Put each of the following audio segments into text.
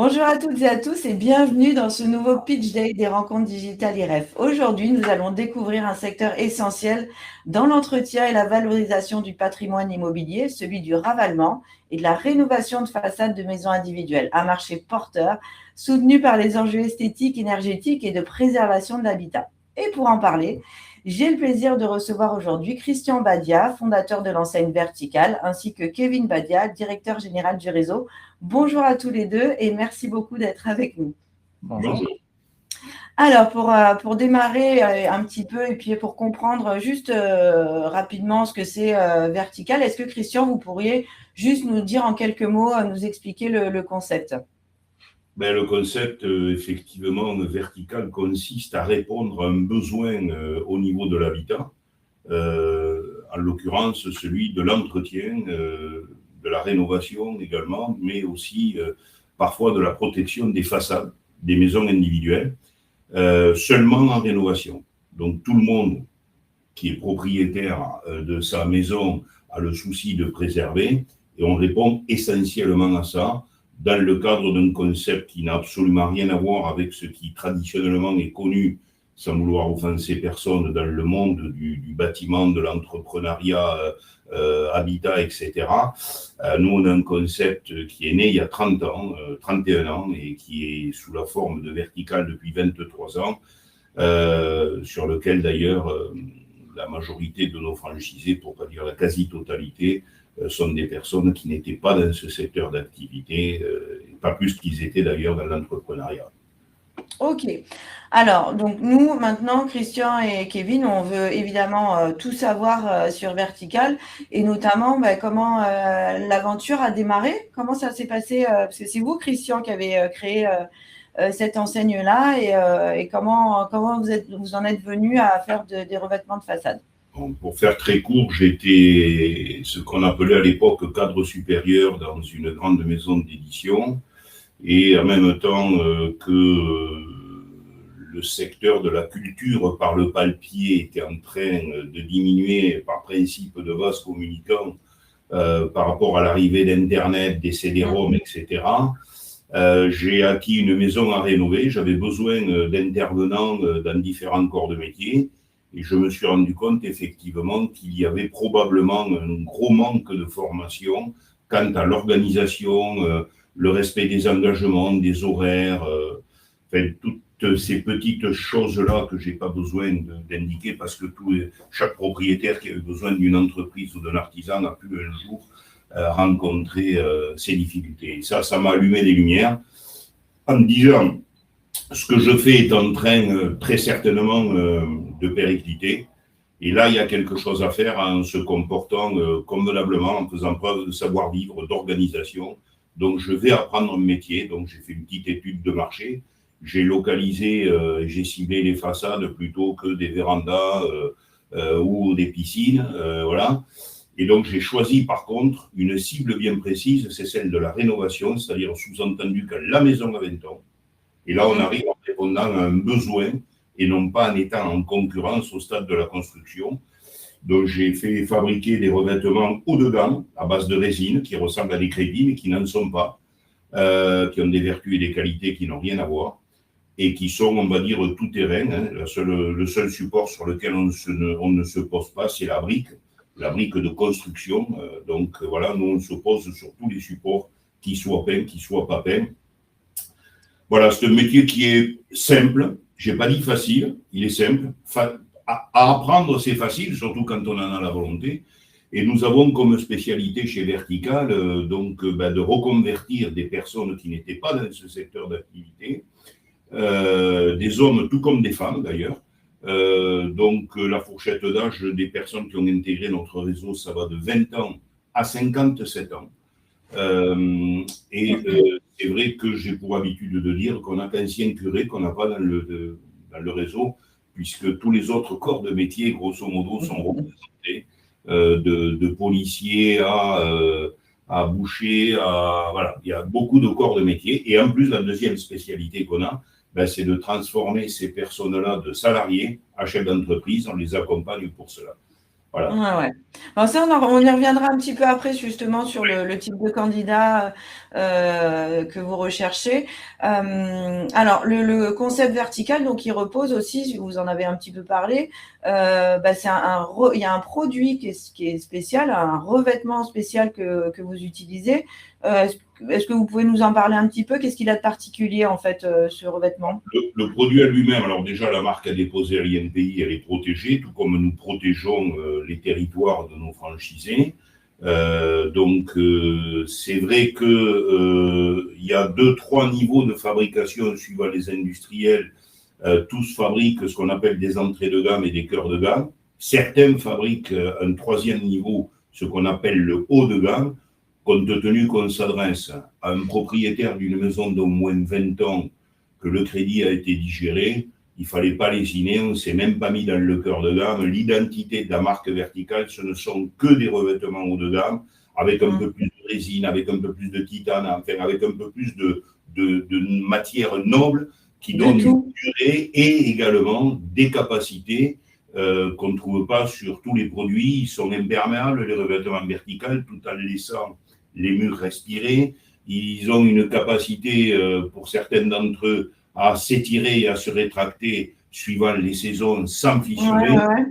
Bonjour à toutes et à tous et bienvenue dans ce nouveau Pitch Day des rencontres digitales IREF. Aujourd'hui, nous allons découvrir un secteur essentiel dans l'entretien et la valorisation du patrimoine immobilier, celui du ravalement et de la rénovation de façades de maisons individuelles, un marché porteur soutenu par les enjeux esthétiques, énergétiques et de préservation de l'habitat. Et pour en parler, j'ai le plaisir de recevoir aujourd'hui Christian Badia, fondateur de l'enseigne Verticale, ainsi que Kevin Badia, directeur général du réseau. Bonjour à tous les deux et merci beaucoup d'être avec nous. Bonjour. Alors, pour démarrer un petit peu et puis pour comprendre juste rapidement ce que c'est Vertical, est-ce que Christian, vous pourriez juste nous dire en quelques mots, nous expliquer le concept? Le concept, effectivement, vertical consiste à répondre à un besoin au niveau de l'habitat, en l'occurrence celui de l'entretien, de la rénovation également, mais aussi parfois de la protection des façades des maisons individuelles, seulement en rénovation. Donc tout le monde qui est propriétaire de sa maison a le souci de préserver, et on répond essentiellement à ça dans le cadre d'un concept qui n'a absolument rien à voir avec ce qui traditionnellement est connu, sans vouloir offenser personne, dans le monde du bâtiment, de l'entrepreneuriat, habitat, etc. Nous, on a un concept qui est né il y a 30 ans, 31 ans, et qui est sous la forme de Vertical depuis 23 ans, sur lequel d'ailleurs la majorité de nos franchisés, pour ne pas dire la quasi-totalité, sont des personnes qui n'étaient pas dans ce secteur d'activité, pas plus qu'ils étaient d'ailleurs dans l'entrepreneuriat. Ok. Alors, donc nous, maintenant, Christian et Kevin, on veut évidemment tout savoir sur Vertical et notamment comment l'aventure a démarré, comment ça s'est passé, parce que c'est vous, Christian, qui avez créé cette enseigne-là et comment vous en êtes venu à faire des revêtements de façade. Bon, pour faire très court, j'étais ce qu'on appelait à l'époque cadre supérieur dans une grande maison d'édition, et en même temps que le secteur de la culture par le papier était en train de diminuer par principe de vase communicant par rapport à l'arrivée d'Internet, des CD-ROM, etc. J'ai acquis une maison à rénover, j'avais besoin d'intervenants dans différents corps de métier, et je me suis rendu compte effectivement qu'il y avait probablement un gros manque de formation quant à l'organisation, le respect des engagements, des horaires, toutes ces petites choses-là que je n'ai pas besoin d'indiquer parce que chaque propriétaire qui avait besoin d'une entreprise ou d'un artisan a pu un jour rencontrer ces difficultés. Et ça m'a allumé des lumières en me disant ce que je fais est en train très certainement de péricliter. Et là, il y a quelque chose à faire en se comportant convenablement, en faisant preuve de savoir-vivre, d'organisation. Donc, je vais apprendre un métier. Donc, j'ai fait une petite étude de marché. J'ai localisé, j'ai ciblé les façades plutôt que des vérandas ou des piscines. Voilà. Et donc, j'ai choisi par contre une cible bien précise, c'est celle de la rénovation, c'est-à-dire sous-entendu que la maison a 20 ans. Et là, on arrive en répondant à un besoin et non pas en étant en concurrence au stade de la construction. Donc, j'ai fait fabriquer des revêtements haut de gamme à base de résine qui ressemblent à des crédits, mais qui n'en sont pas, qui ont des vertus et des qualités qui n'ont rien à voir et qui sont, on va dire, tout terrain. Hein. Le seul support sur lequel on ne se pose pas, c'est la brique de construction. Donc, voilà, nous, on se pose sur tous les supports, qui soient peints, qui soient pas peints. Voilà, c'est un métier qui est simple. Je n'ai pas dit facile, il est simple. À apprendre, c'est facile, surtout quand on en a la volonté. Et nous avons comme spécialité chez Vertical de reconvertir des personnes qui n'étaient pas dans ce secteur d'activité, des hommes tout comme des femmes d'ailleurs. La fourchette d'âge des personnes qui ont intégré notre réseau, ça va de 20 ans à 57 ans. C'est vrai que j'ai pour habitude de dire qu'on n'a qu'ancien curé qu'on n'a pas dans le réseau, puisque tous les autres corps de métier, grosso modo, sont représentés, de policiers à bouchers, voilà, il y a beaucoup de corps de métier. Et en plus, la deuxième spécialité qu'on a, c'est de transformer ces personnes-là de salariés à chefs d'entreprise. On les accompagne pour cela. Voilà. Ouais, ouais. Bon, ça, on y reviendra un petit peu après, justement, sur le type de candidat que vous recherchez. Alors, le concept vertical, donc, il repose aussi, vous en avez un petit peu parlé, il y a un produit qui est spécial, un revêtement spécial que vous utilisez. Est-ce que vous pouvez nous en parler un petit peu? Qu'est-ce qu'il a de particulier, en fait, ce revêtement? Le produit à lui-même, alors déjà la marque a déposé à l'INPI, elle est protégée, tout comme nous protégeons les territoires de nos franchisés. C'est vrai que il y a 2-3 niveaux de fabrication suivant les industriels. Tous fabriquent ce qu'on appelle des entrées de gamme et des cœurs de gamme. Certains fabriquent un troisième niveau, ce qu'on appelle le haut de gamme, compte tenu qu'on s'adresse à un propriétaire d'une maison d'au moins 20 ans, que le crédit a été digéré, il ne fallait pas lésiner, on ne s'est même pas mis dans le cœur de gamme. L'identité de la marque verticale, ce ne sont que des revêtements haut de gamme, avec un peu plus de résine, avec un peu plus de titane, enfin, avec un peu plus de matière noble qui donne une durée et également des capacités qu'on ne trouve pas sur tous les produits. Ils sont imperméables, les revêtements verticaux, tout en laissant les murs respirer. Ils ont une capacité, pour certains d'entre eux, à s'étirer et à se rétracter suivant les saisons sans fissurer. Ouais.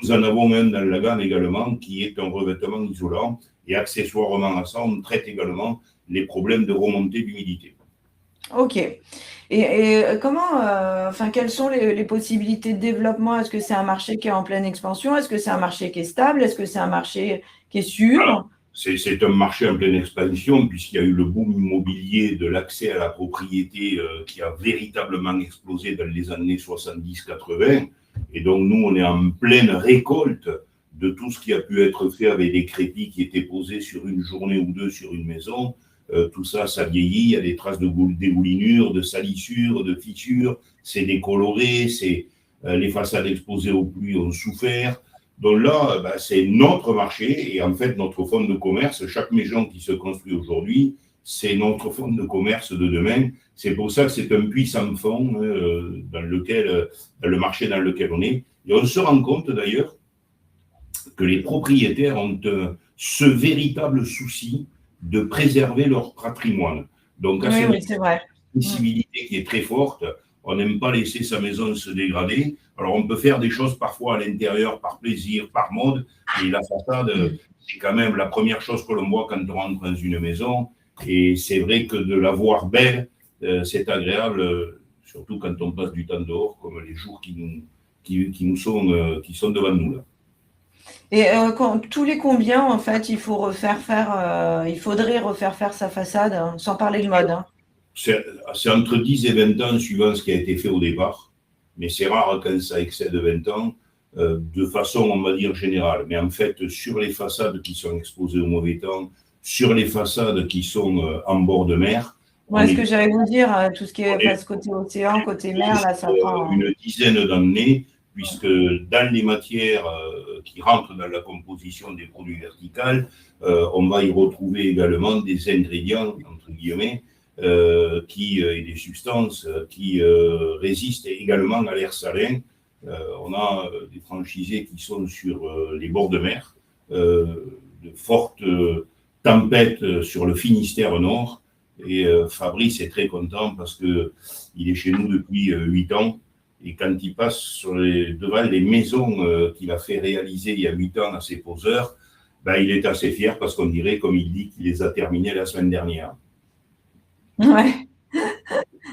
Nous en avons un dans la gamme également qui est un revêtement isolant et accessoirement à ça, on traite également les problèmes de remontée d'humidité. Ok. Et comment, quelles sont les possibilités de développement? Est-ce que c'est un marché qui est en pleine expansion? Est-ce que c'est un marché qui est stable? Est-ce que c'est un marché qui est sûr? Alors, c'est un marché en pleine expansion puisqu'il y a eu le boom immobilier de l'accès à la propriété qui a véritablement explosé dans les années 70-80. Et donc, nous, on est en pleine récolte de tout ce qui a pu être fait avec des crédits qui étaient posés sur une journée ou deux sur une maison. Tout ça, ça vieillit, il y a des traces de dégoulinures, de salissures, de fissures, c'est décoloré, les façades exposées aux pluies ont souffert. Donc là, c'est notre marché et en fait, notre fonds de commerce, chaque maison qui se construit aujourd'hui, c'est notre fonds de commerce de demain. C'est pour ça que c'est un puissant fonds dans le marché dans lequel on est. Et on se rend compte d'ailleurs que les propriétaires ont ce véritable souci de préserver leur patrimoine. Donc, à c'est vrai. Sensibilité qui est très forte, on n'aime pas laisser sa maison se dégrader. Alors, on peut faire des choses parfois à l'intérieur par plaisir, par mode, et la façade, c'est quand même la première chose que l'on voit quand on rentre dans une maison. Et c'est vrai que de la voir belle, c'est agréable, surtout quand on passe du temps dehors, comme les jours qui sont devant nous là. Et tous les combien, en fait, il faudrait refaire faire sa façade, hein, sans parler de mode, hein. C'est entre 10 et 20 ans, suivant ce qui a été fait au départ. Mais c'est rare quand ça excède 20 ans, de façon, on va dire, générale. Mais en fait, sur les façades qui sont exposées au mauvais temps, sur les façades qui sont en bord de mer. Ouais, ce que j'allais vous dire, tout ce qui est côté océan, côté mer, là, ça prend une dizaine d'années, puisque dans les matières qui rentrent dans la composition des produits verticaux, on va y retrouver également des ingrédients, entre guillemets, et des substances qui résistent également à l'air salin. On a des franchisés qui sont sur les bords de mer, de fortes tempêtes sur le Finistère Nord. Et Fabrice est très content parce qu'il est chez nous depuis 8 ans. Et quand il passe devant les maisons qu'il a fait réaliser il y a 8 ans à ses poseurs, il est assez fier parce qu'on dirait, comme il dit, qu'il les a terminées la semaine dernière. Ouais,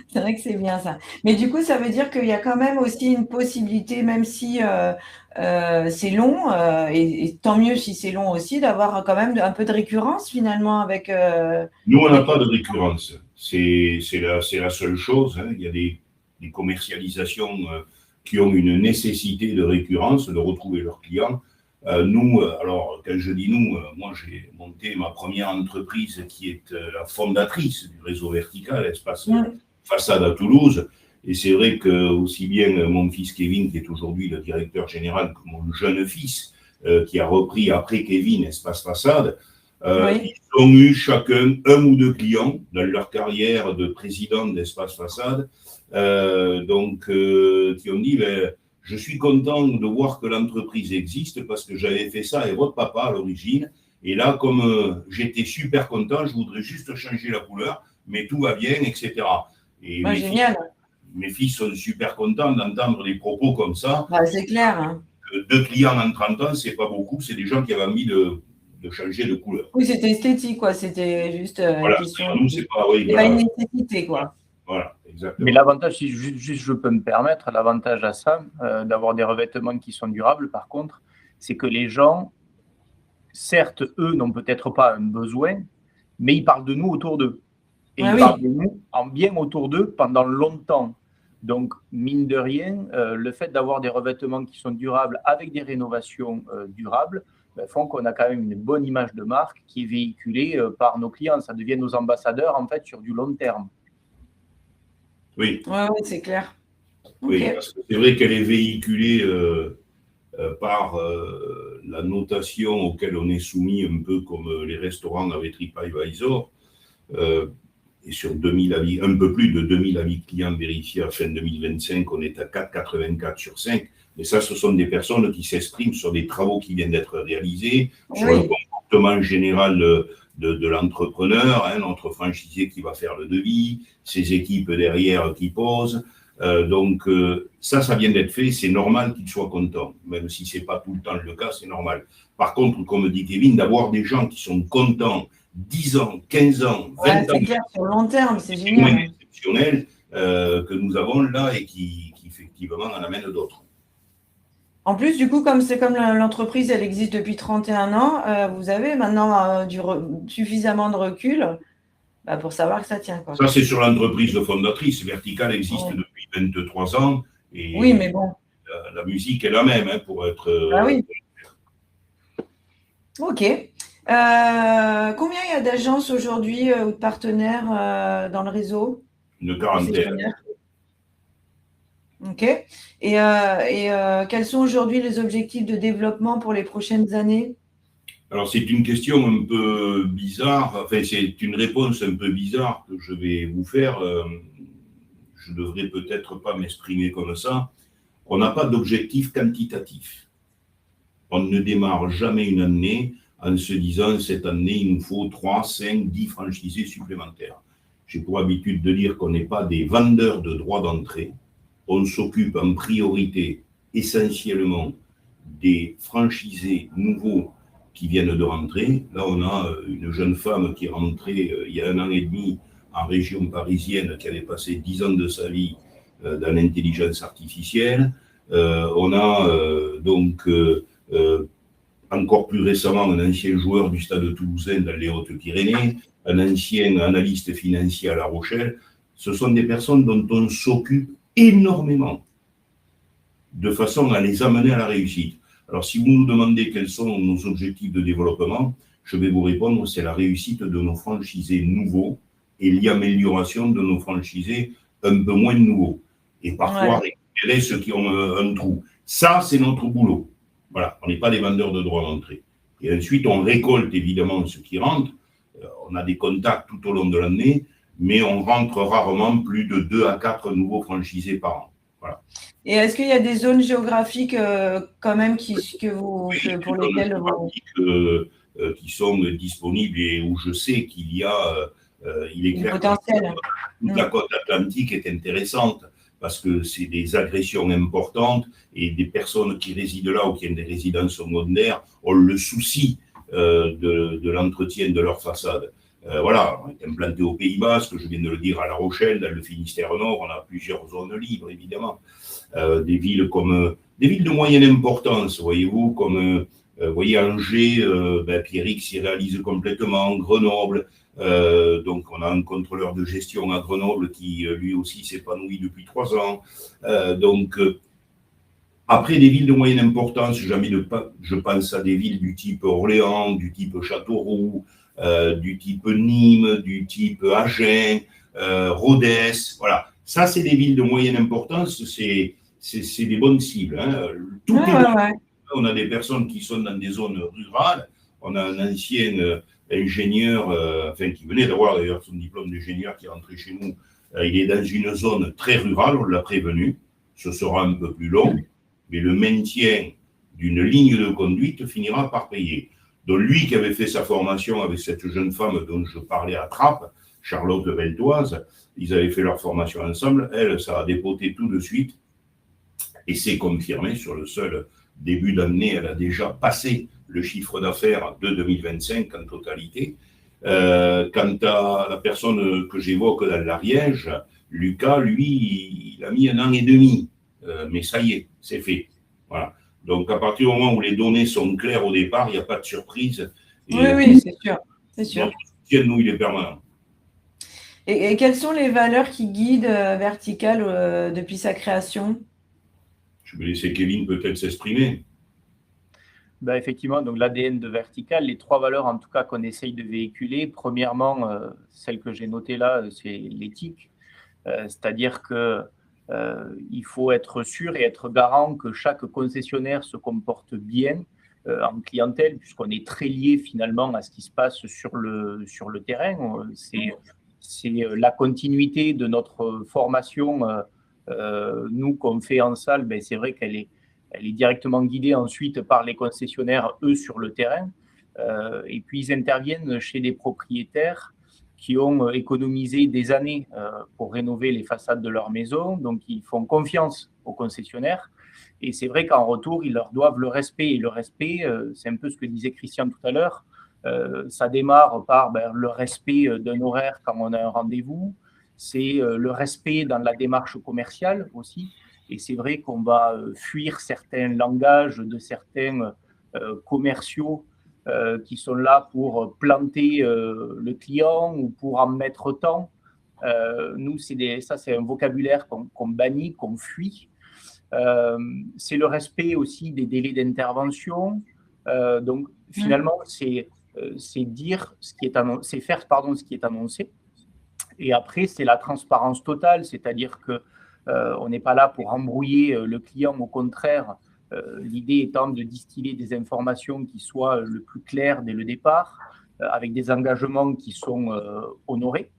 c'est vrai que c'est bien ça. Mais du coup, ça veut dire qu'il y a quand même aussi une possibilité, même si c'est long, et tant mieux si c'est long aussi, d'avoir quand même un peu de récurrence finalement avec… Nous, on n'a pas de récurrence. C'est la seule chose. Hein. Il y a des commercialisations qui ont une nécessité de récurrence, de retrouver leurs clients. Nous, alors, quand je dis nous, moi, j'ai monté ma première entreprise qui est la fondatrice du réseau vertical, Espace Façade à Toulouse. Et c'est vrai que aussi bien mon fils Kevin, qui est aujourd'hui le directeur général, que mon jeune fils, qui a repris après Kevin Espace Façade, ils ont eu chacun un ou deux clients dans leur carrière de président d'Espace Façade, qui ont dit je suis content de voir que l'entreprise existe parce que j'avais fait ça avec votre papa à l'origine. Et là, comme j'étais super content, je voudrais juste changer la couleur, mais tout va bien, etc. Et génial. Mes fils sont super contents d'entendre des propos comme ça. C'est clair. Hein. 2 clients en 30 ans, c'est pas beaucoup. C'est des gens qui avaient envie de changer de couleur. Oui, c'était esthétique, quoi. C'était juste une question. Nous, c'est pas une nécessité, quoi. Voilà, exactement. Mais l'avantage, si juste je peux me permettre, l'avantage à ça, d'avoir des revêtements qui sont durables, par contre, c'est que les gens, certes, eux, n'ont peut-être pas un besoin, mais ils parlent de nous autour d'eux. Et ils parlent de nous en bien autour d'eux pendant longtemps. Donc, mine de rien, le fait d'avoir des revêtements qui sont durables avec des rénovations durables font qu'on a quand même une bonne image de marque qui est véhiculée par nos clients. Ça devient nos ambassadeurs, en fait, sur du long terme. Oui. Oui, c'est clair. Oui, parce que c'est vrai qu'elle est véhiculée par la notation auquel on est soumis, un peu comme les restaurants avec TripAdvisor. Et sur 2000 avis, un peu plus de 2000 avis clients vérifiés à fin 2025, on est à 4,84 sur 5. Mais ça, ce sont des personnes qui s'expriment sur des travaux qui viennent d'être réalisés, sur le comportement général de l'entrepreneur, notre franchisé qui va faire le devis, ses équipes derrière qui posent. Donc, ça vient d'être fait, c'est normal qu'il soit content. Même si ce n'est pas tout le temps le cas, c'est normal. Par contre, comme dit Kevin, d'avoir des gens qui sont contents 10 ans, 15 ans, 20 ans, c'est clair, sur le long terme, c'est génial. Exceptionnel que nous avons là et qui effectivement en amène d'autres. En plus, du coup, comme l'entreprise, elle existe depuis 31 ans, vous avez maintenant suffisamment de recul pour savoir que ça tient. Quoi. Ça, c'est sur l'entreprise fondatrice. Vertical existe depuis 23 ans. Et oui, mais bon. La musique est la même, pour être... oui. Ok. Combien il y a d'agences aujourd'hui ou de partenaires dans le réseau? Une quarantaine. Ok. Et quels sont aujourd'hui les objectifs de développement pour les prochaines années? Alors, c'est une question un peu bizarre, enfin, c'est une réponse un peu bizarre que je vais vous faire. Je ne devrais peut-être pas m'exprimer comme ça. On n'a pas d'objectif quantitatif. On ne démarre jamais une année en se disant, cette année, il nous faut 3, 5, 10 franchisés supplémentaires. J'ai pour habitude de dire qu'on n'est pas des vendeurs de droits d'entrée. On s'occupe en priorité essentiellement des franchisés nouveaux qui viennent de rentrer. Là, on a une jeune femme qui est rentrée il y a 1 an et demi en région parisienne, qui avait passé 10 ans de sa vie dans l'intelligence artificielle. On a encore plus récemment un ancien joueur du Stade Toulousain dans les Hautes-Pyrénées, un ancien analyste financier à La Rochelle. Ce sont des personnes dont on s'occupe énormément, de façon à les amener à la réussite. Alors, si vous nous demandez quels sont nos objectifs de développement, je vais vous répondre, c'est la réussite de nos franchisés nouveaux et l'amélioration de nos franchisés un peu moins nouveaux. Et parfois, récupérer ceux qui ont un trou. Ça, c'est notre boulot. Voilà, on n'est pas des vendeurs de droits d'entrée. Et ensuite, on récolte évidemment ce qui rentre. On a des contacts tout au long de l'année, mais on rentre rarement plus de 2 à 4 nouveaux franchisés par an. Voilà. Et est-ce qu'il y a des zones géographiques quand même pour lesquelles qui sont disponibles et où je sais qu'il y a il est clair potentiel. Toute la côte atlantique est intéressante parce que c'est des agressions importantes et des personnes qui résident là ou qui ont des résidences secondaires ont le souci de l'entretien de leur façade. Voilà, on est implanté au Pays Basque, je viens de le dire, à La Rochelle, dans le Finistère Nord, on a plusieurs zones libres, évidemment. Des villes de moyenne importance, voyez-vous, comme voyez Angers, Pierrick s'y réalise complètement, Grenoble, donc on a un contrôleur de gestion à Grenoble qui lui aussi s'épanouit depuis 3 ans. Après des villes de moyenne importance, je pense à des villes du type Orléans, du type Châteauroux, du type Nîmes, du type Agen, Rodez, voilà. Ça, c'est des villes de moyenne importance, c'est des bonnes cibles. On a des personnes qui sont dans des zones rurales. On a un ancien ingénieur, qui venait d'avoir d'ailleurs son diplôme d'ingénieur, qui est rentré chez nous. Il est dans une zone très rurale, on l'a prévenu. Ce sera un peu plus long. mais le maintien d'une ligne de conduite finira par payer. Donc lui qui avait fait sa formation avec cette jeune femme dont je parlais à Trappes, Charlotte Beltoise, ils avaient fait leur formation ensemble, elle, ça a dépoté tout de suite, et c'est confirmé sur le seul début d'année, elle a déjà passé le chiffre d'affaires de 2025 en totalité. Quant à la personne que j'évoque dans l'Ariège, Lucas, lui, il a mis 1 an et demi, mais ça y est, c'est fait. Voilà. Donc, à partir du moment où les données sont claires au départ, il n'y a pas de surprise. Et oui, c'est sûr. C'est sûr. Notre soutien, nous, il est permanent. Et quelles sont les valeurs qui guident Vertical depuis sa création? Je vais laisser Kevin peut-être s'exprimer. Ben effectivement, donc l'ADN de Vertical, les 3 valeurs en tout cas qu'on essaye de véhiculer. Premièrement, celle que j'ai notée là, c'est l'éthique. C'est-à-dire que il faut être sûr et être garant que chaque concessionnaire se comporte bien en clientèle, puisqu'on est très lié finalement à ce qui se passe sur le terrain. C'est la continuité de notre formation, nous qu'on fait en salle, ben, c'est vrai qu'elle est directement guidée ensuite par les concessionnaires, eux, sur le terrain. Et puis ils interviennent chez des propriétaires qui ont économisé des années pour rénover les façades de leur maison. Donc, ils font confiance aux concessionnaires. Et c'est vrai qu'en retour, ils leur doivent le respect. Et le respect, c'est un peu ce que disait Christian tout à l'heure. Ça démarre par le respect d'un horaire quand on a un rendez-vous. C'est le respect dans la démarche commerciale aussi. Et c'est vrai qu'on va fuir certains langages de certains commerciaux qui sont là pour planter le client ou pour en mettre tant. Nous, ça, c'est un vocabulaire qu'on bannit, qu'on fuit. C'est le respect aussi des délais d'intervention. Donc, finalement, c'est dire ce qui est annoncé, c'est faire ce qui est annoncé. Et après, c'est la transparence totale, c'est-à-dire que on n'est pas là pour embrouiller le client, au contraire. L'idée étant de distiller des informations qui soient le plus claires dès le départ, avec des engagements qui sont honorés.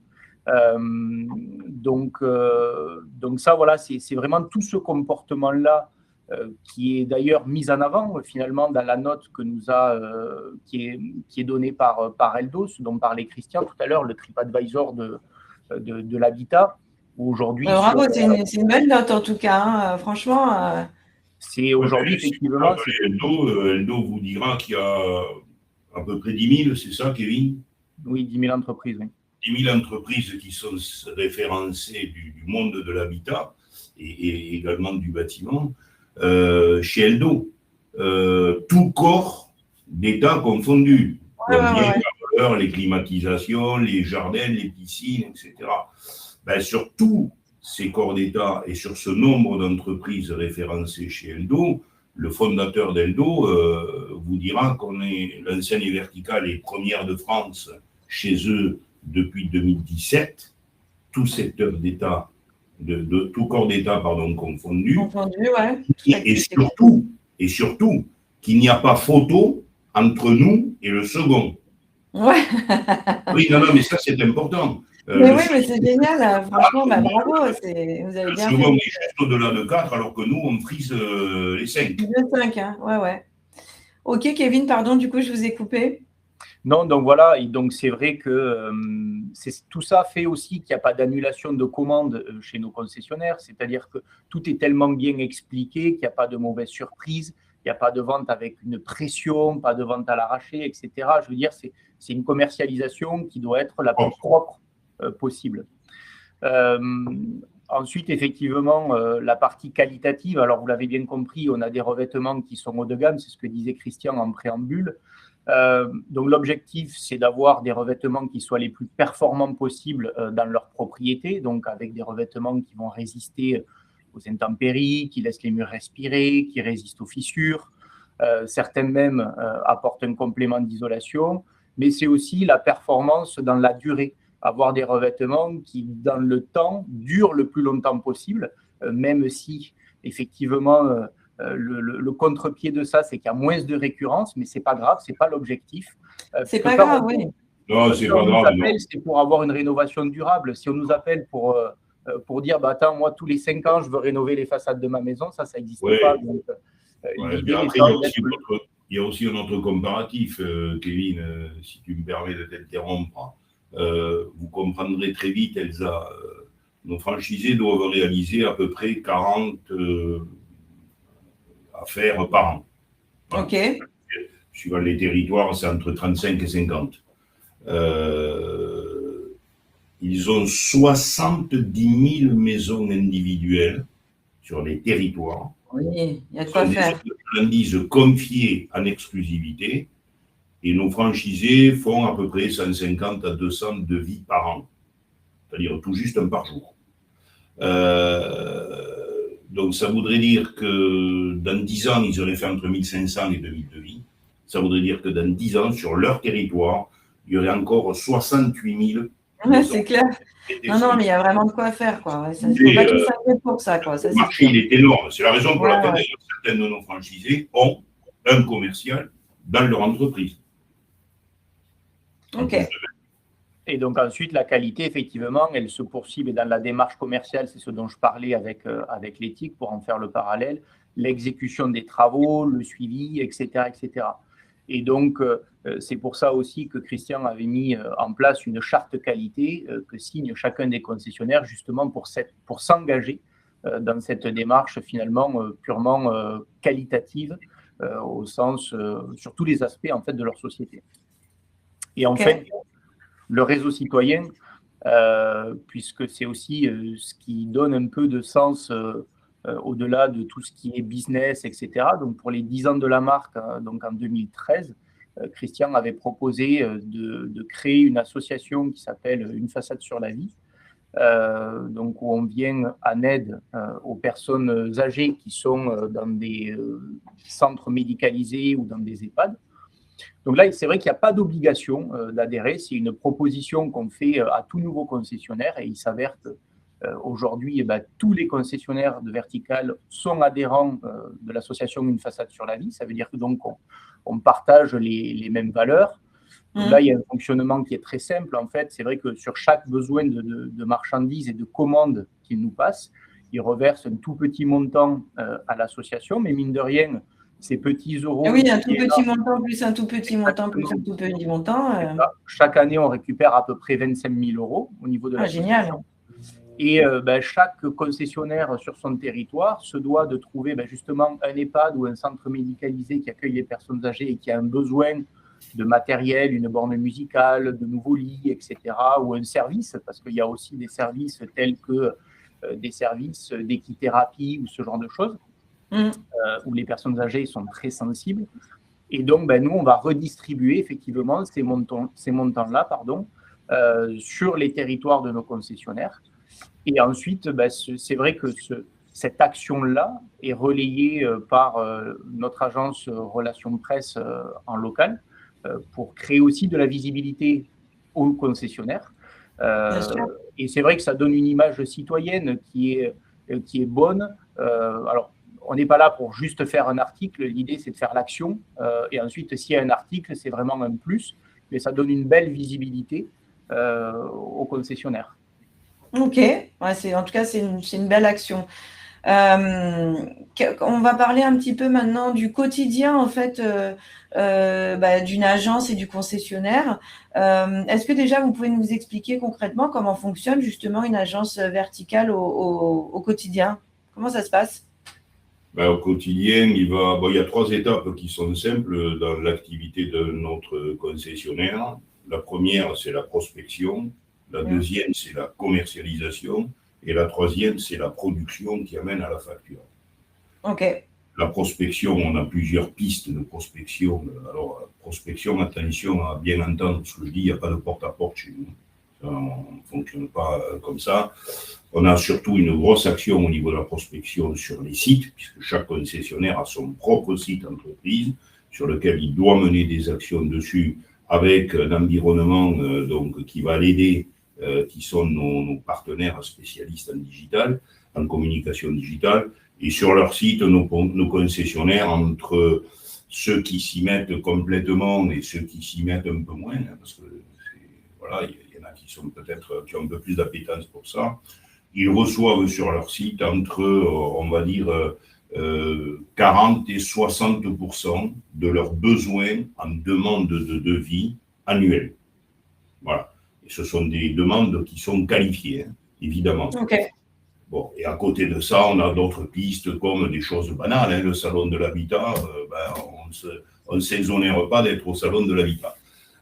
Donc ça, voilà, c'est vraiment tout ce comportement-là qui est d'ailleurs mis en avant finalement dans la note que nous a, qui est donnée par Eldos, dont parlait Christian tout à l'heure, le TripAdvisor de l'habitat. Aujourd'hui, bravo, c'est une belle note en tout cas, hein, franchement. C'est aujourd'hui, effectivement. Eldo vous dira qu'il y a à peu près 10 000, c'est ça, Kevin? Oui, 10 000 entreprises. Oui. 10 000 entreprises qui sont référencées du monde de l'habitat et également du bâtiment. Chez Eldo, tout corps d'État confondu. Les climatisations, les jardins, les piscines, etc. Sur tous ces corps d'État et sur ce nombre d'entreprises référencées chez Eldo, le fondateur d'Eldo vous dira qu'on est l'enseigne Vertical et première de France chez eux depuis 2017, tout secteur d'État, de tout corps d'État, confondu. Ouais. Et surtout, qu'il n'y a pas photo entre nous et le second. Ouais. Oui, non, mais ça, c'est important. Mais c'est génial, franchement, bravo, vous avez bien fait. Le second est juste au-delà de 4, alors que nous, on frise les 5. Le 5, hein, ouais. Ok, Kevin, pardon, du coup, je vous ai coupé. Non, donc voilà, et donc c'est vrai que tout ça fait aussi qu'il n'y a pas d'annulation de commandes chez nos concessionnaires, c'est-à-dire que tout est tellement bien expliqué qu'il n'y a pas de mauvaise surprise, il n'y a pas de vente avec une pression, pas de vente à l'arraché, etc. Je veux dire, c'est une commercialisation qui doit être la plus propre possible. Ensuite, effectivement, la partie qualitative, alors vous l'avez bien compris, on a des revêtements qui sont haut de gamme, c'est ce que disait Christian en préambule. Donc l'objectif, c'est d'avoir des revêtements qui soient les plus performants possibles dans leur propriété, donc avec des revêtements qui vont résister aux intempéries, qui laissent les murs respirer, qui résistent aux fissures. Certains même apportent un complément d'isolation, mais c'est aussi la performance dans la durée. Avoir des revêtements qui, dans le temps, durent le plus longtemps possible, même si, effectivement, le contre-pied de ça, c'est qu'il y a moins de récurrence, mais ce n'est pas grave, ce n'est pas l'objectif. C'est pas grave, oui. Non, c'est pas grave. C'est pour avoir une rénovation durable. Si on nous appelle pour pour dire attends, moi, tous les 5 ans, je veux rénover les façades de ma maison. Ça n'existe pas. Donc, l'idée après, il y a aussi un autre comparatif, Kevin, si tu me permets de t'interrompre. Vous comprendrez très vite, Elsa, nos franchisés doivent réaliser à peu près 40 affaires par an. Voilà. OK. Suivant les territoires, c'est entre 35 et 50. Ils ont 70 000 maisons individuelles sur les territoires. Oui, il y a de quoi faire. Des marchandises confiées en exclusivité. Et nos franchisés font à peu près 150 à 200 devis par an. C'est-à-dire tout juste un par jour. Donc ça voudrait dire que dans 10 ans, ils auraient fait entre 1500 et 2000 devis. Ça voudrait dire que dans 10 ans, sur leur territoire, il y aurait encore 68 000. Ouais, c'est clair. Non, mais il y a vraiment de quoi faire, quoi. Il ne faut pas qu'ils s'inquiètent pour ça, quoi. Ça, le marché, il est énorme. C'est la raison pour laquelle d'ailleurs certains de nos franchisés ont un commercial dans leur entreprise. OK. Et donc ensuite, la qualité, effectivement, elle se poursuit dans la démarche commerciale, c'est ce dont je parlais avec l'éthique, pour en faire le parallèle, l'exécution des travaux, le suivi, etc. etc. Et donc, c'est pour ça aussi que Christian avait mis en place une charte qualité que signe chacun des concessionnaires, justement pour s'engager dans cette démarche finalement purement qualitative, au sens, sur tous les aspects en fait, de leur société. Et enfin, le réseau citoyen, puisque c'est aussi ce qui donne un peu de sens au-delà de tout ce qui est business, etc. Donc, pour les 10 ans de la marque, donc en 2013, Christian avait proposé de créer une association qui s'appelle Une façade sur la vie, donc où on vient en aide aux personnes âgées qui sont dans des centres médicalisés ou dans des EHPAD. Donc là, c'est vrai qu'il n'y a pas d'obligation d'adhérer. C'est une proposition qu'on fait à tout nouveau concessionnaire et il s'avère qu'aujourd'hui, tous les concessionnaires de Vertical sont adhérents de l'association Une façade sur la vie. Ça veut dire que donc on partage les mêmes valeurs. Donc là, il y a un fonctionnement qui est très simple. En fait, c'est vrai que sur chaque besoin de marchandises et de commandes qu'ils nous passent, ils reversent un tout petit montant à l'association, mais mine de rien, ces petits euros. Oui, un tout petit montant plus un tout petit montant plus un tout petit montant. Chaque année, on récupère à peu près 25 000 euros au niveau de l'association. Génial. Et chaque concessionnaire sur son territoire se doit de trouver justement un EHPAD ou un centre médicalisé qui accueille les personnes âgées et qui a un besoin de matériel, une borne musicale, de nouveaux lits, etc., ou un service, parce qu'il y a aussi des services tels que des services d'équithérapie ou ce genre de choses. Où les personnes âgées sont très sensibles. Et donc, nous, on va redistribuer effectivement ces montants-là sur les territoires de nos concessionnaires. Et ensuite, c'est vrai que cette action-là est relayée par notre agence Relations Presse en local pour créer aussi de la visibilité aux concessionnaires. Et c'est vrai que ça donne une image citoyenne qui est bonne. Alors, on n'est pas là pour juste faire un article, l'idée c'est de faire l'action, et ensuite s'il y a un article, c'est vraiment un plus, mais ça donne une belle visibilité aux concessionnaires. Ok, en tout cas c'est une belle action. On va parler un petit peu maintenant du quotidien en fait d'une agence et du concessionnaire. Est-ce que déjà vous pouvez nous expliquer concrètement comment fonctionne justement une agence Vertical au quotidien? Comment ça se passe? Au quotidien, il y a 3 étapes qui sont simples dans l'activité de notre concessionnaire. La première, c'est la prospection. La deuxième, c'est la commercialisation. Et la troisième, c'est la production qui amène à la facture. OK. La prospection, on a plusieurs pistes de prospection. Alors, prospection, attention à bien entendre ce que je dis, il n'y a pas de porte-à-porte chez nous. On ne fonctionne pas comme ça. On a surtout une grosse action au niveau de la prospection sur les sites, puisque chaque concessionnaire a son propre site entreprise sur lequel il doit mener des actions dessus avec un environnement qui va l'aider, qui sont nos partenaires spécialistes en digital, en communication digitale. Et sur leur site, nos concessionnaires, entre ceux qui s'y mettent complètement et ceux qui s'y mettent un peu moins, parce que il y en a qui ont un peu plus d'appétence pour ça, ils reçoivent sur leur site entre, on va dire, 40 et 60% de leurs besoins en demande de devis annuels. Voilà. Et ce sont des demandes qui sont qualifiées, hein, évidemment. Okay. Bon, et à côté de ça, on a d'autres pistes comme des choses banales. Hein, le salon de l'habitat, on ne s'exonère pas d'être au salon de l'habitat.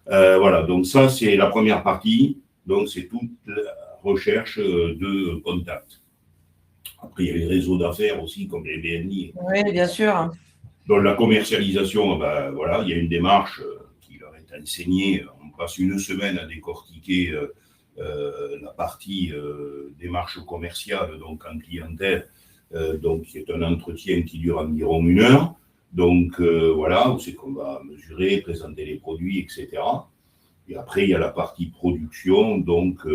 Voilà, donc ça, c'est la première partie. Donc, c'est toute la recherche de contacts. Après, il y a les réseaux d'affaires aussi, comme les BNI. Oui, bien sûr. Dans la commercialisation, voilà, il y a une démarche qui leur est enseignée. On passe une semaine à décortiquer la partie démarche commerciale, donc en clientèle, donc qui est un entretien qui dure environ 1 heure. Donc voilà, où c'est qu'on va mesurer, présenter les produits, etc. Et après, il y a la partie production. Donc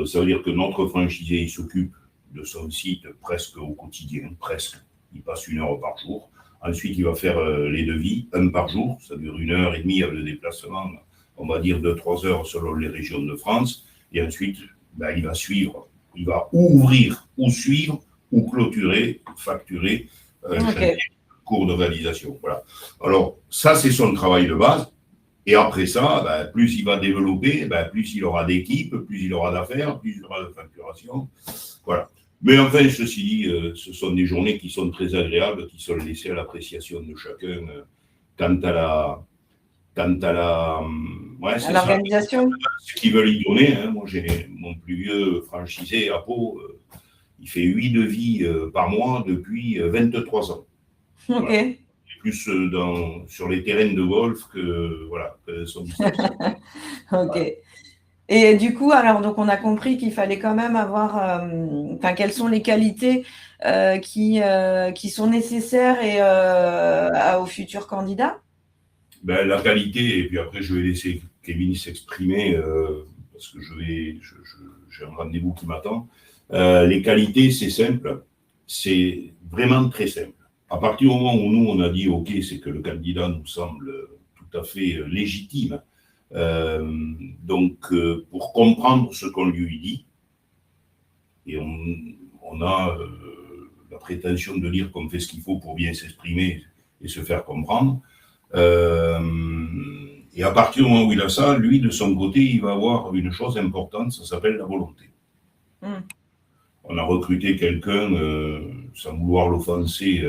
ça veut dire que notre franchisé, il s'occupe de son site presque au quotidien, presque. Il passe 1 heure par jour. Ensuite, il va faire les devis, 1 par jour. Ça dure 1h30 avec le déplacement, on va dire 2-3 heures selon les régions de France. Et ensuite, il va suivre, il va ouvrir ou suivre ou clôturer, facturer chaque cours de réalisation. Voilà. Alors, ça, c'est son travail de base. Et après ça, plus il va développer, plus il aura d'équipe, plus il aura d'affaires, plus il aura de facturation. Voilà. Mais enfin, ceci dit, ce sont des journées qui sont très agréables, qui sont laissées à l'appréciation de chacun quant à l'organisation. Ce qu'ils veulent y donner. Hein. Moi, j'ai mon plus vieux franchisé à Pau, il fait 8 devis par mois depuis 23 ans. Ok. Voilà. Plus sur les terrains de golf que son Ok. Et du coup, alors, donc on a compris qu'il fallait quand même avoir, quelles sont les qualités qui sont nécessaires aux futurs candidats? La qualité, et puis après je vais laisser Kevin s'exprimer parce que j'ai un rendez-vous qui m'attend. Les qualités, c'est simple, c'est vraiment très simple. À partir du moment où nous, on a dit OK, c'est que le candidat nous semble tout à fait légitime. Donc, pour comprendre ce qu'on lui dit, et on a la prétention de dire qu'on fait ce qu'il faut pour bien s'exprimer et se faire comprendre. Et à partir du moment où il a ça, lui, de son côté, il va avoir une chose importante, ça s'appelle la volonté. On a recruté quelqu'un, sans vouloir l'offenser,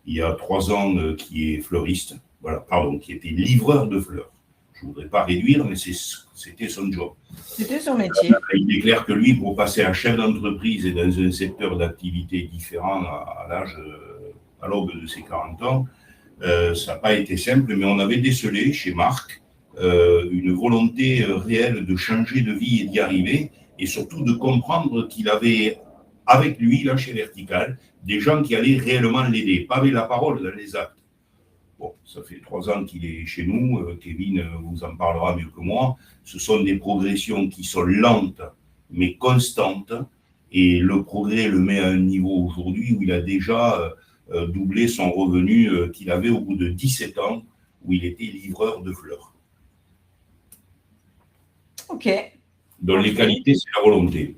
il y a 3 ans, qui est fleuriste, qui était livreur de fleurs. Je ne voudrais pas réduire, mais c'était son job. C'était son métier. Il est clair que lui, pour passer à chef d'entreprise et dans un secteur d'activité différent à l'aube de ses 40 ans, ça n'a pas été simple, mais on avait décelé chez Marc une volonté réelle de changer de vie et d'y arriver, et surtout de comprendre qu'il avait avec lui, là, chez Vertical, des gens qui allaient réellement l'aider, pas avec la parole, dans les actes. Bon, ça fait 3 ans qu'il est chez nous, Kevin vous en parlera mieux que moi. Ce sont des progressions qui sont lentes, mais constantes, et le progrès le met à un niveau aujourd'hui où il a déjà doublé son revenu qu'il avait au bout de 17 ans, où il était livreur de fleurs. Ok. Donc les qualités, c'est la volonté.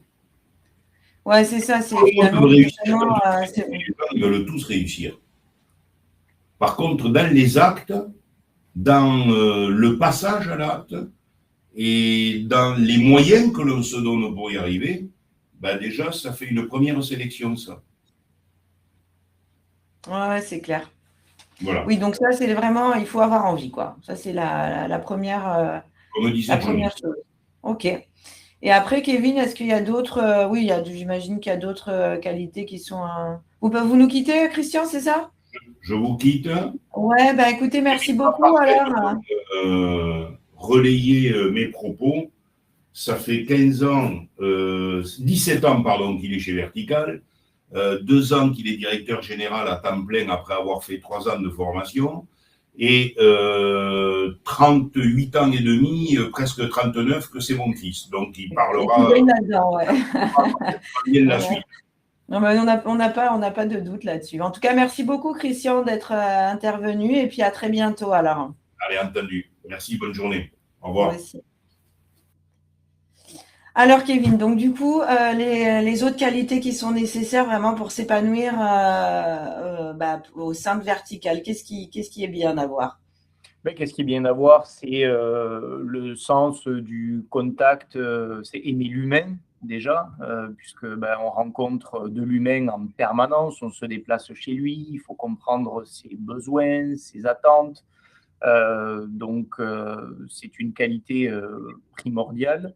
Ouais, c'est ça. C'est finalement, les gens, ils veulent tous réussir. Par contre, dans les actes, dans le passage à l'acte et dans les moyens que l'on se donne pour y arriver, déjà, ça fait une première sélection, ça. Ouais, c'est clair. Voilà. Oui, donc ça, c'est vraiment, il faut avoir envie, quoi. Ça, c'est la première, comme disait première chose. Ok. Et après, Kevin, est-ce qu'il y a d'autres... oui, j'imagine qu'il y a d'autres qualités qui sont... Vous nous quittez, Christian, c'est ça? Je vous quitte. Ouais, écoutez, merci beaucoup. Alors, relayer mes propos. Ça fait 17 ans, qu'il est chez Vertical. 2 ans qu'il est directeur général à temps plein après avoir fait 3 ans de formation. Et 38 ans et demi, presque 39, que c'est mon fils. Donc, il parlera bien de la suite. Non, mais on n'a pas de doute là-dessus. En tout cas, merci beaucoup, Christian, d'être intervenu. Et puis, à très bientôt, alors. Allez, entendu. Merci, bonne journée. Au revoir. Merci. Alors Kevin, donc du coup, les autres qualités qui sont nécessaires vraiment pour s'épanouir au sein de Vertical, qu'est-ce qui est bien d'avoir? Ben, qu'est-ce qui est bien à voir, c'est le sens du contact, c'est aimer l'humain déjà, puisque on rencontre de l'humain en permanence, on se déplace chez lui, il faut comprendre ses besoins, ses attentes. C'est une qualité primordiale.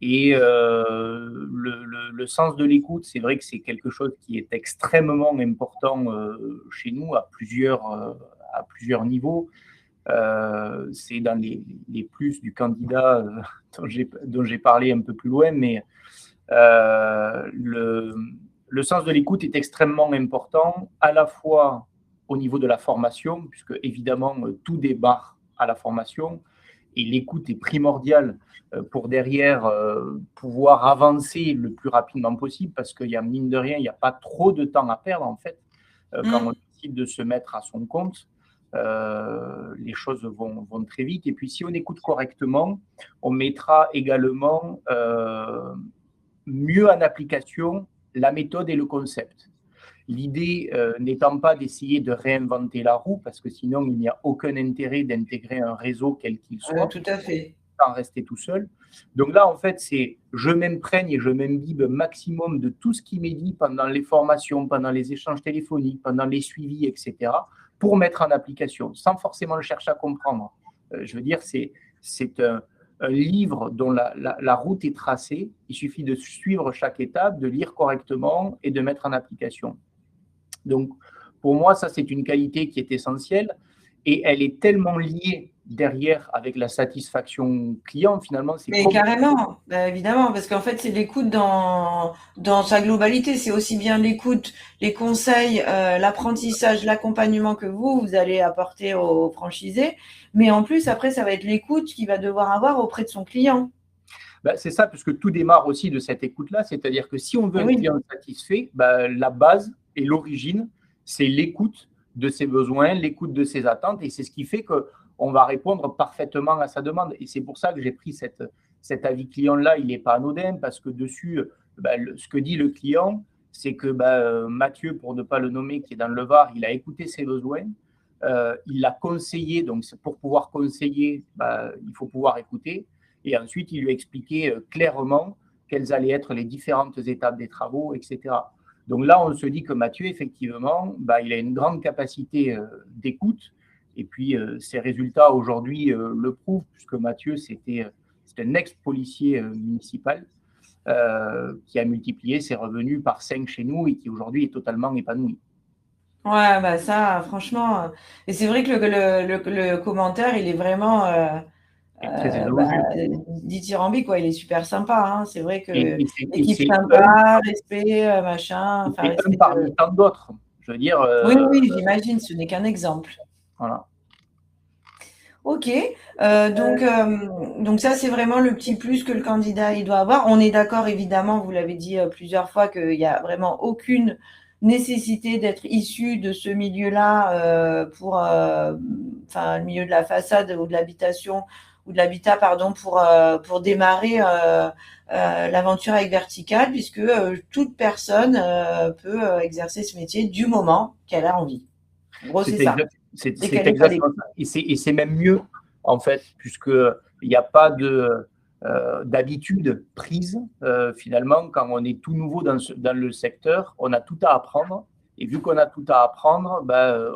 Et le sens de l'écoute, c'est vrai que c'est quelque chose qui est extrêmement important chez nous à plusieurs niveaux. C'est dans les plus du candidat dont j'ai parlé un peu plus loin, mais le sens de l'écoute est extrêmement important, à la fois au niveau de la formation, puisque évidemment tout démarre à la formation, et l'écoute est primordiale pour derrière pouvoir avancer le plus rapidement possible, parce qu'il y a, mine de rien, il n'y a pas trop de temps à perdre en fait. Quand on décide de se mettre à son compte, les choses vont très vite. Et puis si on écoute correctement, on mettra également mieux en application la méthode et le concept. L'idée n'étant pas d'essayer de réinventer la roue, parce que sinon il n'y a aucun intérêt d'intégrer un réseau quel qu'il soit, Tout à fait. sans rester tout seul. Donc là, en fait, c'est je m'imprègne et je m'imbibe maximum de tout ce qui m'est dit pendant les formations, pendant les échanges téléphoniques, pendant les suivis, etc., pour mettre en application, sans forcément chercher à comprendre. Je veux dire, c'est un livre dont la route est tracée. Il suffit de suivre chaque étape, de lire correctement et de mettre en application. Donc, pour moi, ça, c'est une qualité qui est essentielle et elle est tellement liée derrière avec la satisfaction client, finalement. Mais carrément, évidemment, parce qu'en fait, c'est l'écoute dans sa globalité. C'est aussi bien l'écoute, les conseils, l'apprentissage, l'accompagnement que vous allez apporter aux franchisés. Mais en plus, après, ça va être l'écoute qu'il va devoir avoir auprès de son client. C'est ça, puisque tout démarre aussi de cette écoute-là. C'est-à-dire que si on veut un client satisfait, la base et l'origine, c'est l'écoute de ses besoins, l'écoute de ses attentes. Et c'est ce qui fait qu'on va répondre parfaitement à sa demande. Et c'est pour ça que j'ai pris cet avis client-là. Il n'est pas anodin, parce que dessus, ce que dit le client, c'est que Mathieu, pour ne pas le nommer, qui est dans le Var, il a écouté ses besoins. Il l'a conseillé. Donc, pour pouvoir conseiller, il faut pouvoir écouter. Et ensuite, il lui a expliqué clairement quelles allaient être les différentes étapes des travaux, etc. Donc là, on se dit que Mathieu, effectivement, il a une grande capacité d'écoute. Et puis, ses résultats aujourd'hui le prouvent, puisque Mathieu, c'est un ex-policier municipal qui a multiplié ses revenus par 5 chez nous et qui aujourd'hui est totalement épanoui. Ouais, ça, franchement. Et c'est vrai que le commentaire, il est vraiment dithyrambique, quoi. Il est super sympa. Hein. C'est vrai que l'équipe sympa, respect, machin. C'est un parmi tant d'autres. Je veux dire. Oui, j'imagine. Ce n'est qu'un exemple. Voilà. Ok, donc ça c'est vraiment le petit plus que le candidat il doit avoir. On est d'accord évidemment, vous l'avez dit plusieurs fois, qu'il n'y a vraiment aucune nécessité d'être issu de ce milieu-là pour, le milieu de la façade ou de l'habitation ou de l'habitat, pardon, pour démarrer l'aventure avec Vertical, puisque toute personne peut exercer ce métier du moment qu'elle a envie. En gros, c'est ça. C'est exactement ça. Et c'est même mieux, en fait, puisqu'il n'y a pas d'habitude prise. Finalement, quand on est tout nouveau dans le secteur, on a tout à apprendre. Et vu qu'on a tout à apprendre,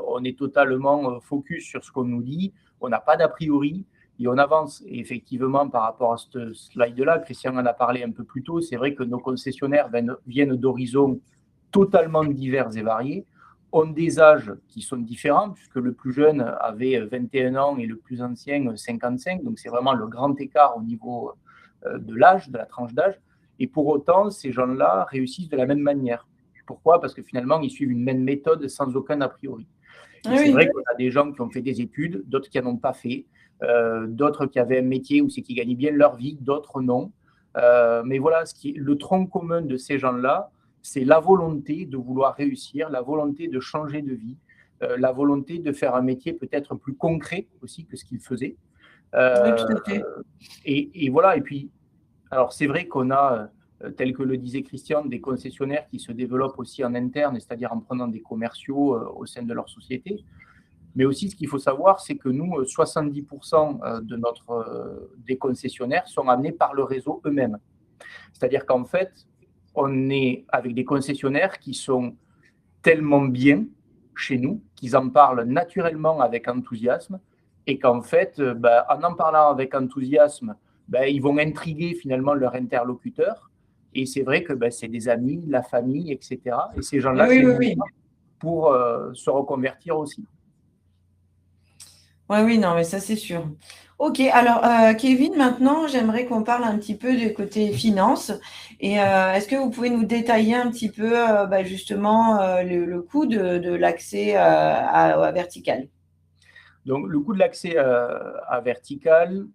on est totalement focus sur ce qu'on nous dit. On n'a pas d'a priori et on avance. Et effectivement, par rapport à ce slide-là, Christian en a parlé un peu plus tôt, c'est vrai que nos concessionnaires viennent d'horizons totalement divers et variés, ont des âges qui sont différents, puisque le plus jeune avait 21 ans et le plus ancien 55. Donc, c'est vraiment le grand écart au niveau de l'âge, de la tranche d'âge. Et pour autant, ces gens-là réussissent de la même manière. Pourquoi ? Parce que finalement, ils suivent une même méthode sans aucun a priori. Et c'est vrai qu'on a des gens qui ont fait des études, d'autres qui n'en ont pas fait, d'autres qui avaient un métier où c'est qu'ils gagnaient bien leur vie, d'autres non. Mais voilà, le tronc commun de ces gens-là, c'est la volonté de vouloir réussir, la volonté de changer de vie, la volonté de faire un métier peut-être plus concret aussi que ce qu'ils faisaient. Oui, tout à fait. Et voilà, et puis Alors, c'est vrai qu'on a, tel que le disait Christian, des concessionnaires qui se développent aussi en interne, c'est-à-dire en prenant des commerciaux au sein de leur société. Mais aussi, ce qu'il faut savoir, c'est que nous, 70% des concessionnaires sont amenés par le réseau eux-mêmes. C'est-à-dire qu'en fait, on est avec des concessionnaires qui sont tellement bien chez nous, qu'ils en parlent naturellement avec enthousiasme, et qu'en fait, en parlant avec enthousiasme, ils vont intriguer finalement leur interlocuteur. Et c'est vrai que c'est des amis, la famille, etc. Et ces gens-là, Oui. Pour se reconvertir aussi. Oui, non, mais ça, c'est sûr. Ok, alors Kevin, maintenant, j'aimerais qu'on parle un petit peu du côté finance. Et est-ce que vous pouvez nous détailler un petit peu justement le coût de l'accès à Vertical? Donc, le coût de l'accès à Vertical,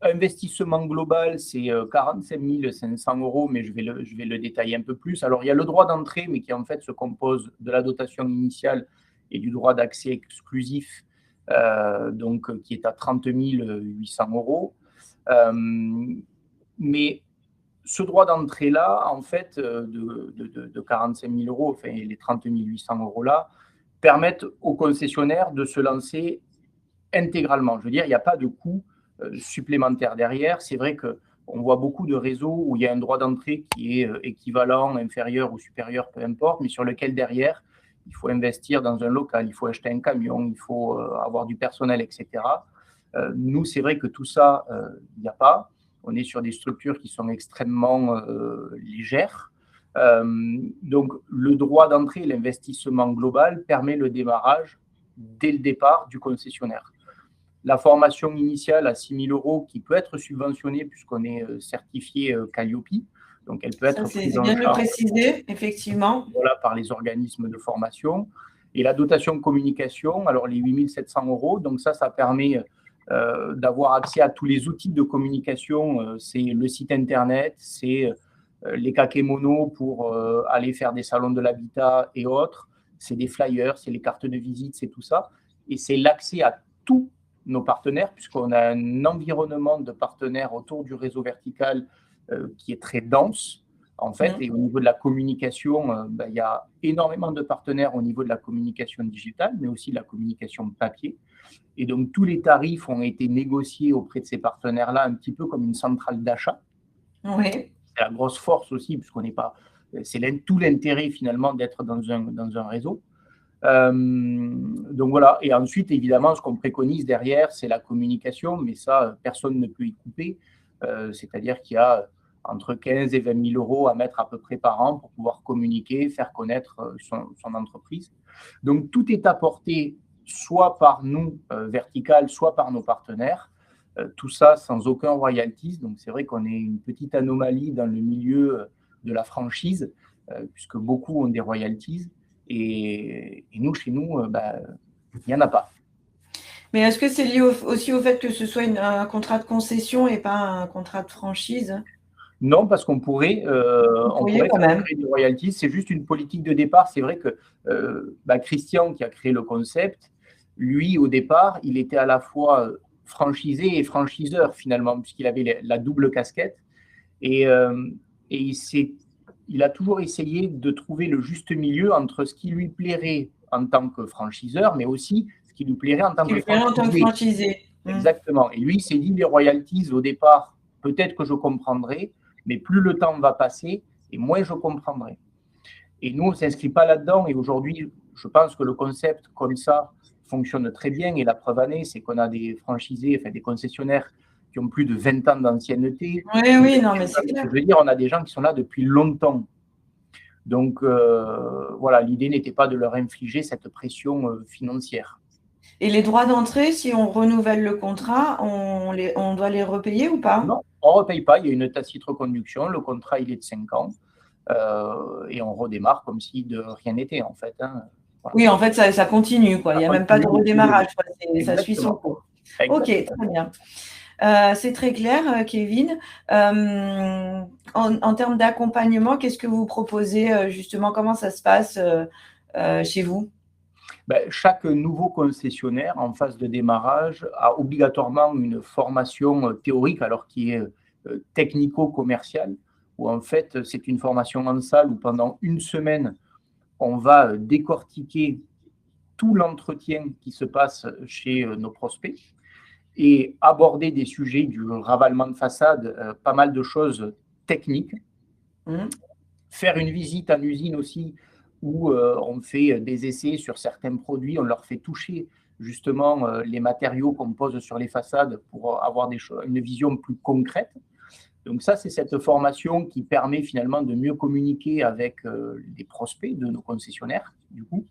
investissement global, c'est 45 500 €, mais je vais le détailler un peu plus. Alors, il y a le droit d'entrée, mais qui en fait se compose de la dotation initiale et du droit d'accès exclusif, qui est à 30 800 €. Mais ce droit d'entrée-là, en fait, de 45 000 €, enfin les 30 800 € là, permettent aux concessionnaires de se lancer intégralement. Je veux dire, il n'y a pas de coût supplémentaire derrière. C'est vrai qu'on voit beaucoup de réseaux où il y a un droit d'entrée qui est équivalent, inférieur ou supérieur, peu importe, mais sur lequel derrière, il faut investir dans un local, il faut acheter un camion, il faut avoir du personnel, etc. Nous, c'est vrai que tout ça, il n'y a pas. On est sur des structures qui sont extrêmement légères. Donc, le droit d'entrée, l'investissement global permet le démarrage dès le départ du concessionnaire. La formation initiale à 6 000 € qui peut être subventionnée puisqu'on est certifié Calliope. Donc, elle peut être prise en charge. C'est bien de le préciser, effectivement. Voilà, par les organismes de formation. Et la dotation communication, alors les 8 700 €, donc ça permet d'avoir accès à tous les outils de communication. C'est le site internet, c'est les kakémonos pour aller faire des salons de l'habitat et autres. C'est des flyers, c'est les cartes de visite, c'est tout ça. Et c'est l'accès à tous nos partenaires, puisqu'on a un environnement de partenaires autour du réseau Vertical qui est très dense, en fait. Et au niveau de la communication, il y a énormément de partenaires au niveau de la communication digitale, mais aussi de la communication papier. Et donc, tous les tarifs ont été négociés auprès de ces partenaires-là, un petit peu comme une centrale d'achat. Oui. C'est la grosse force aussi, puisqu'on n'est pas... C'est tout l'intérêt, finalement, d'être dans un réseau. Donc voilà, et ensuite évidemment ce qu'on préconise derrière c'est la communication, mais ça personne ne peut y couper, c'est-à-dire qu'il y a entre 15 et 20 000 € à mettre à peu près par an pour pouvoir communiquer, faire connaître son entreprise. Donc tout est apporté soit par nous Vertical, soit par nos partenaires, tout ça sans aucun royalties. Donc c'est vrai qu'on est une petite anomalie dans le milieu de la franchise, puisque beaucoup ont des royalties. Et nous, chez nous, il n'y en a pas. Mais est-ce que c'est lié aussi au fait que ce soit un contrat de concession et pas un contrat de franchise? Non, parce qu'on pourrait, quand même créer des royalties. C'est juste une politique de départ. C'est vrai que Christian, qui a créé le concept, lui, au départ, il était à la fois franchisé et franchiseur, finalement, puisqu'il avait la double casquette. Et il a toujours essayé de trouver le juste milieu entre ce qui lui plairait en tant que franchiseur, mais aussi ce qui lui plairait en tant que franchisé. Exactement. Et lui, il s'est dit, les royalties, au départ, peut-être que je comprendrai, mais plus le temps va passer, et moins je comprendrai. Et nous, on ne s'inscrit pas là-dedans. Et aujourd'hui, je pense que le concept comme ça fonctionne très bien. Et la preuve en est, c'est qu'on a des franchisés, enfin des concessionnaires qui ont plus de 20 ans d'ancienneté. Oui, non, mais c'est clair. Je veux dire, on a des gens qui sont là depuis longtemps. Donc, voilà, l'idée n'était pas de leur infliger cette pression financière. Et les droits d'entrée, si on renouvelle le contrat, on doit les repayer ou pas? Non, on ne repaye pas. Il y a une tacite reconduction. Le contrat, il est de 5 ans. Et on redémarre comme si de rien n'était, en fait. Hein. Voilà. Oui, en fait, ça continue, quoi. Il n'y a même pas de redémarrage. Ça suit son cours. Ok, très bien. C'est très clair, Kevin. En termes d'accompagnement, qu'est-ce que vous proposez justement? Comment ça se passe chez vous? Chaque nouveau concessionnaire en phase de démarrage a obligatoirement une formation théorique, alors qui est technico-commerciale, où en fait, c'est une formation en salle où pendant une semaine, on va décortiquer tout l'entretien qui se passe chez nos prospects et aborder des sujets du ravalement de façade, pas mal de choses techniques. Faire une visite en usine aussi, où on fait des essais sur certains produits, on leur fait toucher justement les matériaux qu'on pose sur les façades pour avoir une vision plus concrète. Donc ça, c'est cette formation qui permet finalement de mieux communiquer avec les prospects de nos concessionnaires, du coup.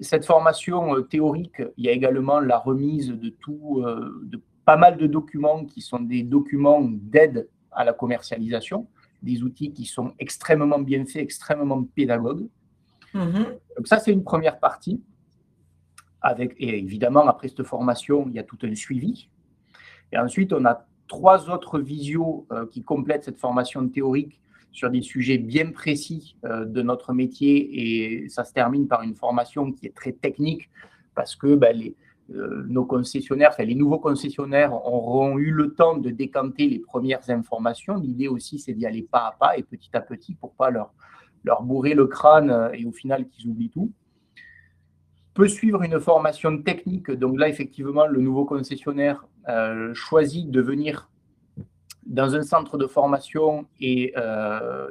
Cette formation théorique, il y a également la remise de pas mal de documents qui sont des documents d'aide à la commercialisation, des outils qui sont extrêmement bien faits, extrêmement pédagogues. Donc ça, c'est une première partie. Et évidemment, après cette formation, il y a tout un suivi. Et ensuite, on a 3 autres visios qui complètent cette formation théorique sur des sujets bien précis de notre métier. Et ça se termine par une formation qui est très technique parce que nos concessionnaires, les nouveaux concessionnaires auront eu le temps de décanter les premières informations. L'idée aussi, c'est d'y aller pas à pas et petit à petit pour pas leur bourrer le crâne et au final qu'ils oublient tout. Peut suivre une formation technique. Donc là, effectivement, le nouveau concessionnaire choisit de venir dans un centre de formation et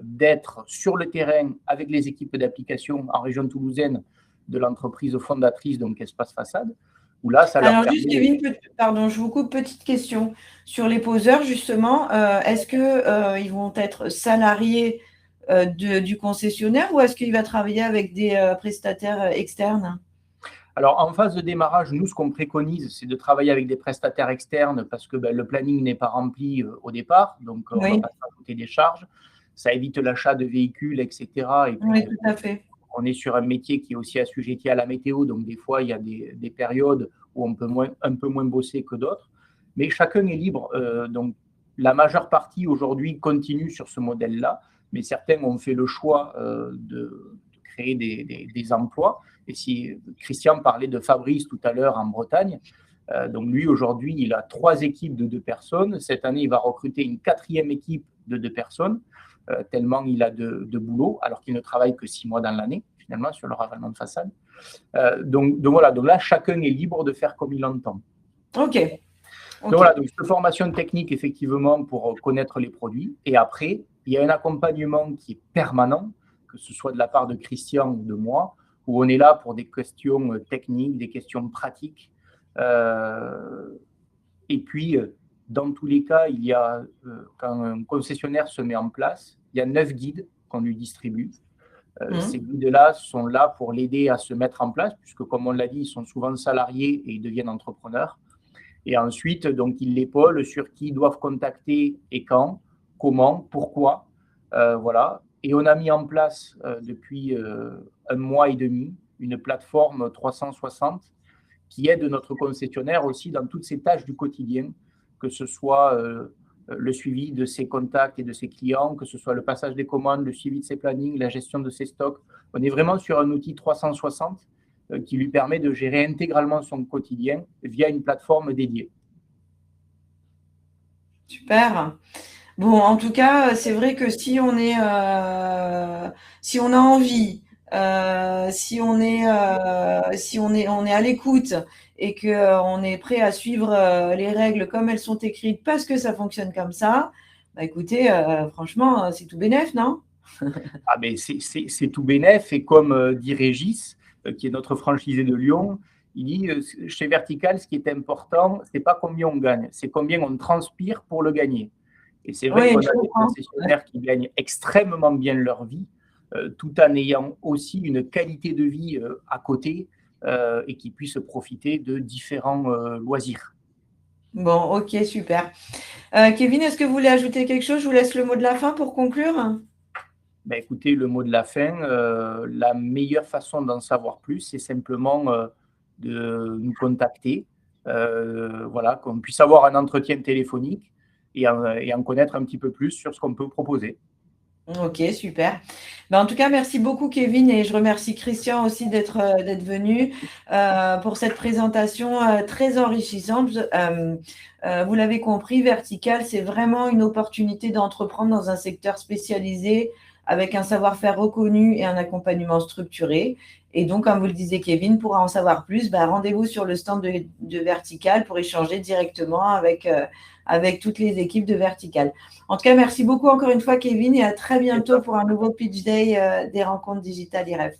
d'être sur le terrain avec les équipes d'application en région toulousaine de l'entreprise fondatrice, donc Espace Façade. Où là, ça Alors juste, Kevin, pardon, je vous coupe, petite question. Sur les poseurs, justement, est-ce qu'ils vont être salariés du concessionnaire ou est-ce qu'il va travailler avec des prestataires externes ? Alors, en phase de démarrage, nous, ce qu'on préconise, c'est de travailler avec des prestataires externes parce que le planning n'est pas rempli au départ, donc on ne va pas rajouter des charges. Ça évite l'achat de véhicules, etc. Et puis, oui, tout à fait. On est sur un métier qui est aussi assujetti à la météo, donc des fois, il y a des périodes où on peut un peu moins bosser que d'autres. Mais chacun est libre. Donc, la majeure partie, aujourd'hui, continue sur ce modèle-là, mais certains ont fait le choix de créer des emplois. Et si Christian parlait de Fabrice tout à l'heure en Bretagne, donc lui, aujourd'hui, il a 3 équipes de 2 personnes. Cette année, il va recruter une 4e équipe de 2 personnes, tellement il a de boulot, alors qu'il ne travaille que 6 mois dans l'année, finalement, sur le ravalement de façade. Donc voilà, donc là, chacun est libre de faire comme il l'entend. OK. Donc voilà, donc cette formation technique, effectivement, pour connaître les produits. Et après, il y a un accompagnement qui est permanent, que ce soit de la part de Christian ou de moi, où on est là pour des questions techniques, des questions pratiques. Et puis, dans tous les cas, il y a, quand un concessionnaire se met en place, il y a 9 guides qu'on lui distribue. Ces guides-là sont là pour l'aider à se mettre en place, puisque, comme on l'a dit, ils sont souvent salariés et ils deviennent entrepreneurs. Et ensuite, donc, ils l'épaulent sur qui ils doivent contacter et quand, comment, pourquoi. Voilà. Et on a mis en place depuis 1 mois et demi une plateforme 360 qui aide notre concessionnaire aussi dans toutes ses tâches du quotidien, que ce soit le suivi de ses contacts et de ses clients, que ce soit le passage des commandes, le suivi de ses plannings, la gestion de ses stocks. On est vraiment sur un outil 360 qui lui permet de gérer intégralement son quotidien via une plateforme dédiée. Super. Bon, en tout cas, c'est vrai que si on a envie, si on est à l'écoute et qu'on est prêt à suivre les règles comme elles sont écrites parce que ça fonctionne comme ça, écoutez, franchement, c'est tout bénef, non ? Ah ben c'est tout bénef. Et comme dit Régis, qui est notre franchisé de Lyon, il dit chez Vertical, ce qui est important, c'est pas combien on gagne, c'est combien on transpire pour le gagner. Et c'est vrai qu'on a des concessionnaires qui gagnent extrêmement bien leur vie, tout en ayant aussi une qualité de vie à côté et qui puissent profiter de différents loisirs. Bon, ok, super. Kevin, est-ce que vous voulez ajouter quelque chose ? Je vous laisse le mot de la fin pour conclure. Écoutez, le mot de la fin, la meilleure façon d'en savoir plus, c'est simplement de nous contacter, voilà, qu'on puisse avoir un entretien téléphonique et en connaître un petit peu plus sur ce qu'on peut proposer. Ok, super. En tout cas, merci beaucoup Kevin et je remercie Christian aussi d'être venu pour cette présentation très enrichissante. Vous l'avez compris, Vertical, c'est vraiment une opportunité d'entreprendre dans un secteur spécialisé avec un savoir-faire reconnu et un accompagnement structuré. Et donc, comme vous le disiez Kevin, pour en savoir plus, rendez-vous sur le stand de Vertical pour échanger directement avec toutes les équipes de Vertical. En tout cas, merci beaucoup encore une fois, Kevin, et à très bientôt pour un nouveau Pitch Day des rencontres digitales IREF.